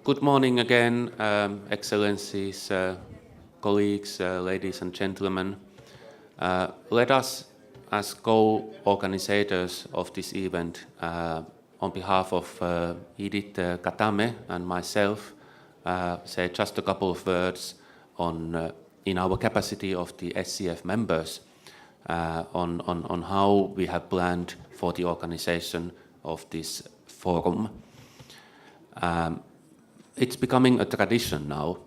Good morning again, Excellencies, colleagues, ladies and gentlemen. Let us, as co-organizers of this event, on behalf of Edith Katame and myself, say just a couple of words on, in our capacity of the SCF members, on how we have planned for the organization of this forum. It's becoming a tradition now.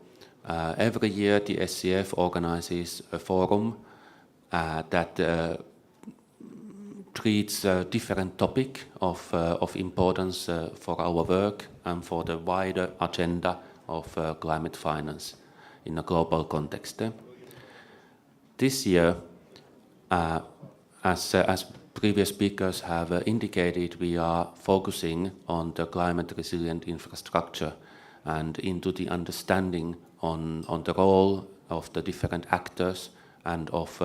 Every year the SCF organizes a forum that treats a different topic of importance for our work and for the wider agenda of climate finance in a global context. This year, as previous speakers have indicated, we are focusing on the climate resilient infrastructure and into the understanding on the role of the different actors and of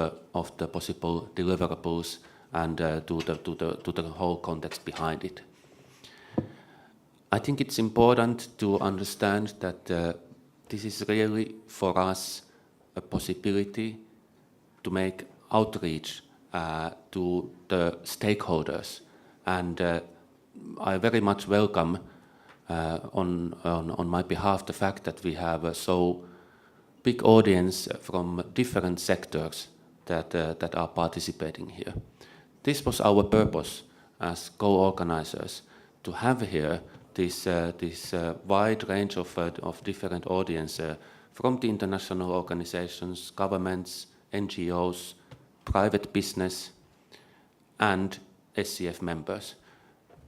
the possible deliverables and to the whole context behind it. I think it's important to understand that this is really for us a possibility to make outreach to the stakeholders, and I very much welcome on my behalf the fact that we have a so big audience from different sectors that are participating here. This was our purpose as co-organizers, to have here this wide range of different audience from the international organizations, governments, NGOs, private business, and SCF members,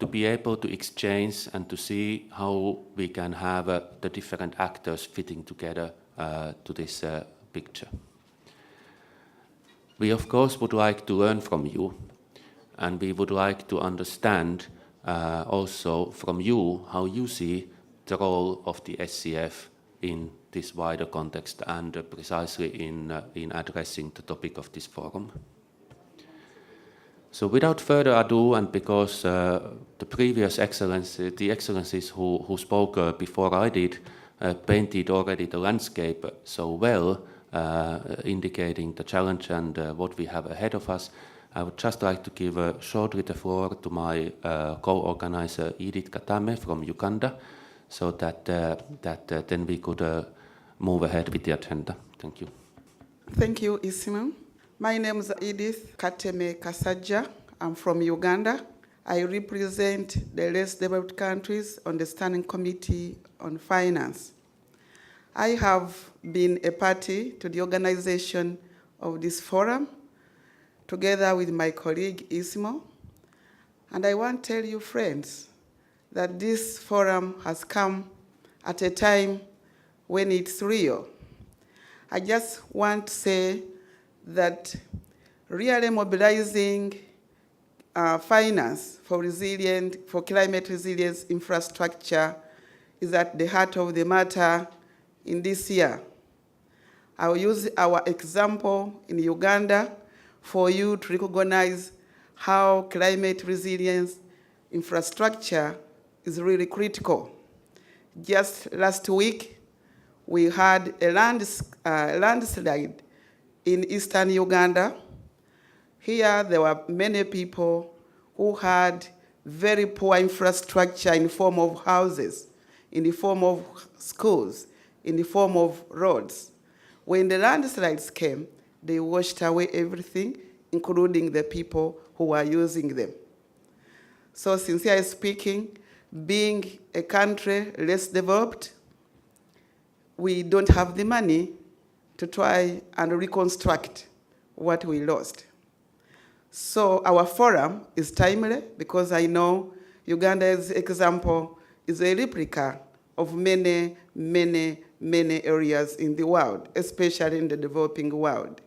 to be able to exchange and to see how we can have the different actors fitting together to this picture. We of course would like to learn from you, and we would like to understand also from you how you see the role of the SCF in this wider context and precisely in addressing the topic of this forum. So without further ado, and because the previous excellencies who spoke before I did painted already the landscape so well, indicating the challenge and what we have ahead of us, I would just like to give shortly the floor to my co-organizer Edith Katame from Uganda, so that then we could move ahead with the agenda. Thank you. Thank you, Ismail. My name is Edith Kateme Kasajja. I'm from Uganda. I represent the less developed countries on the Standing Committee on Finance. I have been a party to the organization of this forum, together with my colleague Ismail. And I want to tell you, friends, that this forum has come at a time when it's real. I just want to say that really mobilizing finance for climate resilience infrastructure is at the heart of the matter in this year. I will use our example in Uganda for you to recognize how climate resilience infrastructure is really critical. Just last week, we had a landslide in eastern Uganda. Here, there were many people who had very poor infrastructure in the form of houses, in the form of schools, in the form of roads. When the landslides came, they washed away everything, including the people who were using them. So sincerely speaking, being a country less developed, we don't have the money to try and reconstruct what we lost. So our forum is timely because I know Uganda's example is a replica of many, many, many areas in the world, especially in the developing world.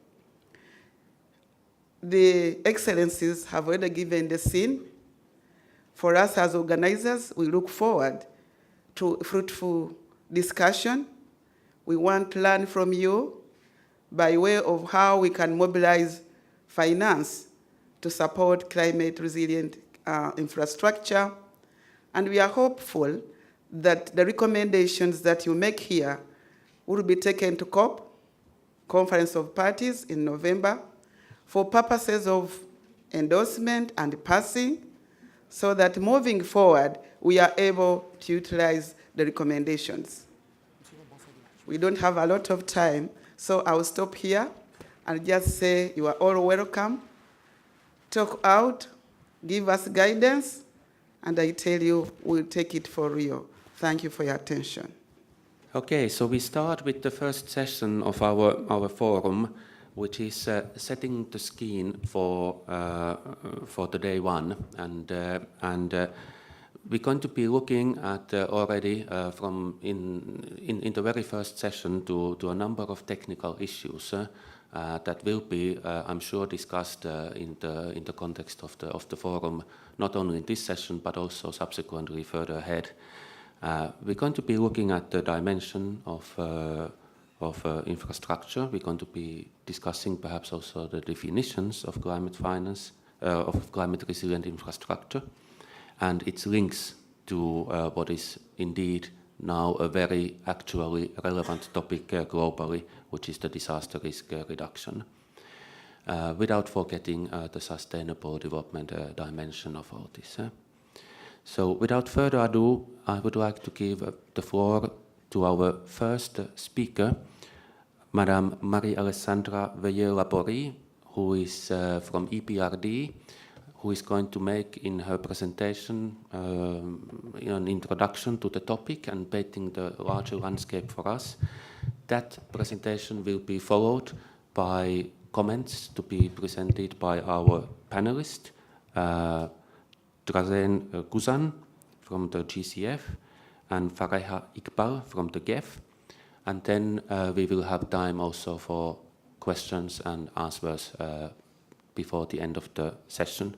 The excellencies have already given the scene. For us as organizers, we look forward to fruitful discussion. We want to learn from you by way of how we can mobilize finance to support climate resilient infrastructure. And we are hopeful that the recommendations that you make here will be taken to COP, Conference of Parties in November, for purposes of endorsement and passing, so that moving forward, we are able to utilize the recommendations. We don't have a lot of time, so I will stop here and just say you are all welcome. Talk out, give us guidance, and I tell you, we'll take it for real. Thank you for your attention. Okay, so we start with the first session of our forum, which is setting the scene for the day one, and we're going to be looking at already from in the very first session to a number of technical issues that will be, I'm sure, discussed in the context of the forum, not only in this session but also subsequently further ahead. We're going to be looking at the dimension of infrastructure. We're going to be discussing perhaps also the definitions of climate finance, of climate resilient infrastructure, and its links to what is indeed now a very actually relevant topic globally, which is the disaster risk reduction, without forgetting the sustainable development dimension of all this. So without further ado, I would like to give the floor to our first speaker, Madame Marie-Alessandra Veilleux-Laborie, who is from EBRD, who is going to make in her presentation an introduction to the topic and painting the larger landscape for us. That presentation will be followed by comments to be presented by our panelists, Drazen Guzan from the GCF and Fareha Iqbal from the GEF. And then we will have time also for questions and answers before the end of the session.